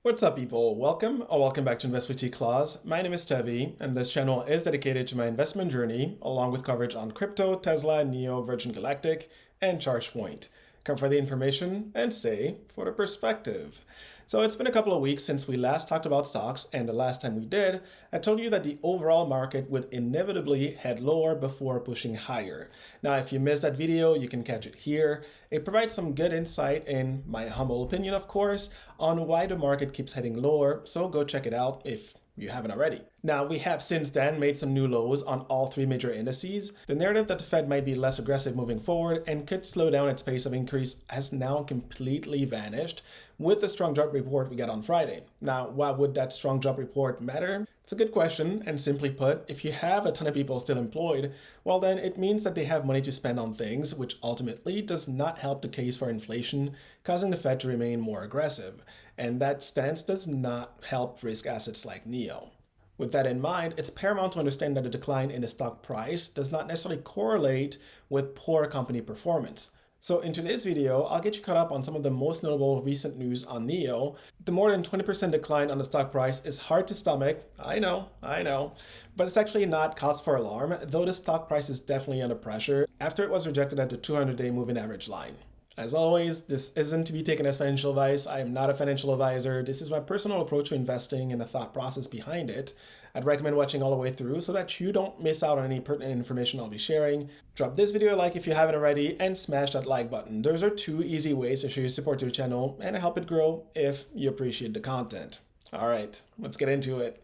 What's up, people? Welcome back to Invest with T Claus. My name is Tevi, and this channel is dedicated to my investment journey, along with coverage on crypto, Tesla, Nio, Virgin Galactic, and ChargePoint. Come for the information and stay for the perspective. So it's been a couple of weeks since we last talked about stocks, and the last time we did, I told you that the overall market would inevitably head lower before pushing higher. Now, if you missed that video, you can catch it here. It provides some good insight, in my humble opinion, of course, on why the market keeps heading lower, so go check it out if you haven't already. Now, we have since then made some new lows on all three major indices. The narrative that the Fed might be less aggressive moving forward and could slow down its pace of increase has now completely vanished with the strong job report we got on Friday. Now, why would that strong job report matter? It's a good question, and simply put, if you have a ton of people still employed, well then it means that they have money to spend on things, which ultimately does not help the case for inflation, causing the Fed to remain more aggressive. And that stance does not help risk assets like Nio. With that in mind, it's paramount to understand that the decline in the stock price does not necessarily correlate with poor company performance. So in today's video, I'll get you caught up on some of the most notable recent news on Nio. The more than 20% decline on the stock price is hard to stomach, I know, but it's actually not cause for alarm, though the stock price is definitely under pressure after it was rejected at the 200-day moving average line. As always, this isn't to be taken as financial advice. I am not a financial advisor. This is my personal approach to investing and the thought process behind it. I'd recommend watching all the way through so that you don't miss out on any pertinent information I'll be sharing. Drop this video a like if you haven't already and smash that like button. Those are two easy ways to show your support to the channel and help it grow if you appreciate the content. All right, let's get into it.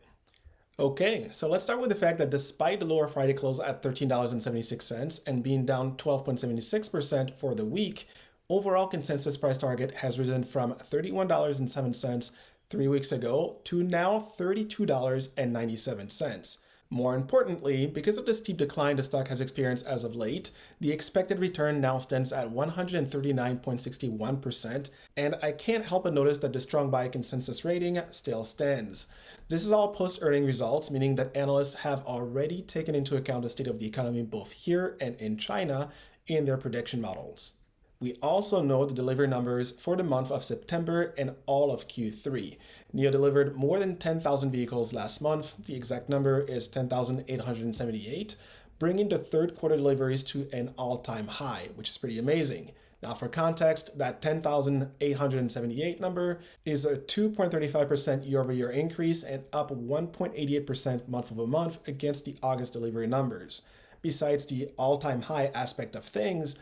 Okay, so let's start with the fact that despite the lower Friday close at $13.76 and being down 12.76% for the week, overall consensus price target has risen from $31.07 3 weeks ago to now $32.97. More importantly, because of the steep decline the stock has experienced as of late, the expected return now stands at 139.61%, and I can't help but notice that the strong buy consensus rating still stands. This is all post-earning results, meaning that analysts have already taken into account the state of the economy both here and in China in their prediction models. We also know the delivery numbers for the month of September and all of Q3. Nio delivered more than 10,000 vehicles last month. The exact number is 10,878, bringing the third quarter deliveries to an all-time high, which is pretty amazing. Now, for context, that 10,878 number is a 2.35% year-over-year increase and up 1.88% month-over-month against the August delivery numbers. Besides the all-time high aspect of things,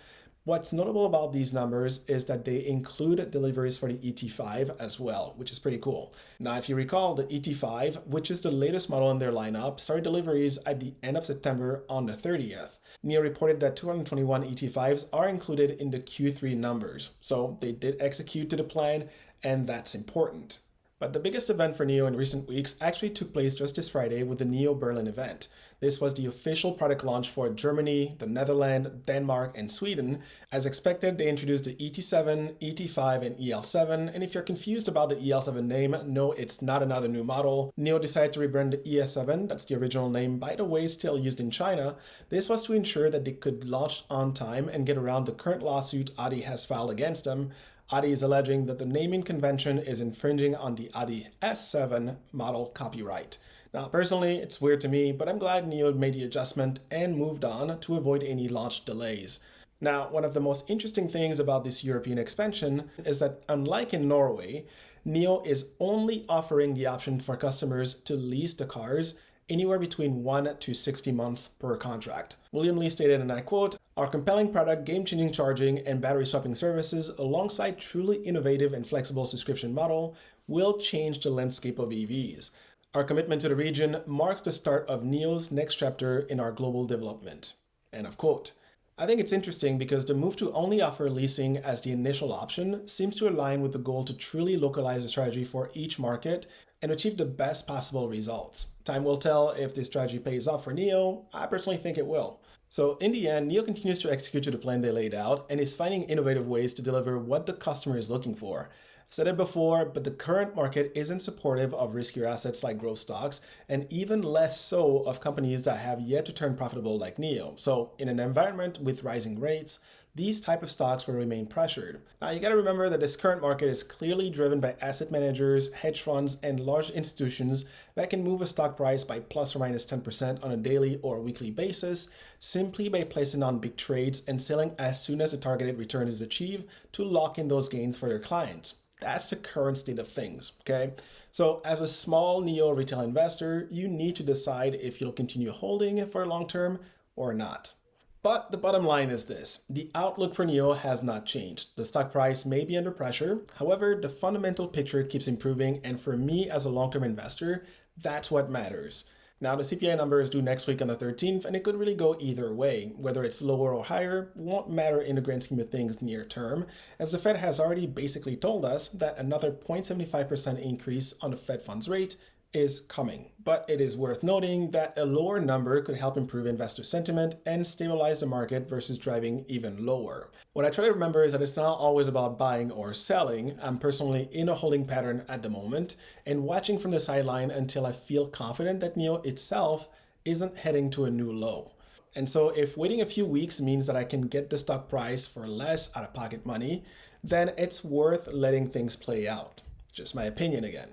what's notable about these numbers is that they include deliveries for the ET5 as well, which is pretty cool. Now, if you recall, the ET5, which is the latest model in their lineup, started deliveries at the end of September on the 30th. Nio reported that 221 ET5s are included in the Q3 numbers, so they did execute to the plan, and that's important. But the biggest event for Nio in recent weeks actually took place just this Friday with the Nio Berlin event. This was the official product launch for Germany, the Netherlands, Denmark, and Sweden. As expected, they introduced the ET7, ET5, and EL7, and if you're confused about the EL7 name, no, it's not another new model. Nio decided to rebrand the ES7, that's the original name, by the way, still used in China. This was to ensure that they could launch on time and get around the current lawsuit Audi has filed against them. Audi is alleging that the naming convention is infringing on the Audi S7 model copyright. Now, personally, it's weird to me, but I'm glad Nio made the adjustment and moved on to avoid any launch delays. Now, one of the most interesting things about this European expansion is that, unlike in Norway, Nio is only offering the option for customers to lease the cars anywhere between 1 to 60 months per contract. William Lee stated, and I quote, "Our compelling product, game-changing charging, and battery swapping services, alongside truly innovative and flexible subscription model, will change the landscape of EVs. Our commitment to the region marks the start of Nio's next chapter in our global development." End of quote. I think it's interesting because the move to only offer leasing as the initial option seems to align with the goal to truly localize the strategy for each market and achieve the best possible results. Time will tell if this strategy pays off for Nio. I personally think it will. So in the end, Nio continues to execute to the plan they laid out and is finding innovative ways to deliver what the customer is looking for. I've said it before, but the current market isn't supportive of riskier assets like growth stocks, and even less so of companies that have yet to turn profitable like Nio. So in an environment with rising rates, these type of stocks will remain pressured. Now, you got to remember that this current market is clearly driven by asset managers, hedge funds, and large institutions that can move a stock price by plus or minus 10% on a daily or weekly basis simply by placing on big trades and selling as soon as the targeted return is achieved to lock in those gains for their clients. That's the current state of things, okay? So as a small neo retail investor, you need to decide if you'll continue holding it for long term or not. But the bottom line is this: the outlook for Nio has not changed. The stock price may be under pressure. However, the fundamental picture keeps improving, and for me as a long-term investor, that's what matters. Now, the CPI number is due next week on the 13th, and it could really go either way. Whether it's lower or higher won't matter in the grand scheme of things near term, as the Fed has already basically told us that another 0.75% increase on the Fed funds rate is coming. But it is worth noting that a lower number could help improve investor sentiment and stabilize the market versus driving even lower. What I try to remember is that it's not always about buying or selling. I'm personally in a holding pattern at the moment and watching from the sideline until I feel confident that Nio itself isn't heading to a new low. And so if waiting a few weeks means that I can get the stock price for less out of pocket money, then it's worth letting things play out. Just my opinion again.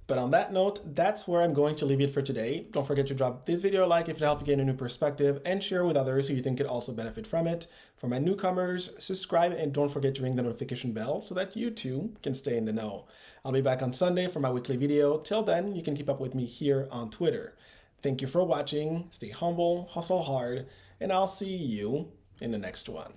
But on that note, that's where I'm going to leave it for today. Don't forget to drop this video a like if it helped you gain a new perspective, and share with others who you think could also benefit from it. For my newcomers, subscribe and don't forget to ring the notification bell so that you too can stay in the know. I'll be back on Sunday for my weekly video. Till then, you can keep up with me here on Twitter. Thank you for watching, stay humble, hustle hard, and I'll see you in the next one.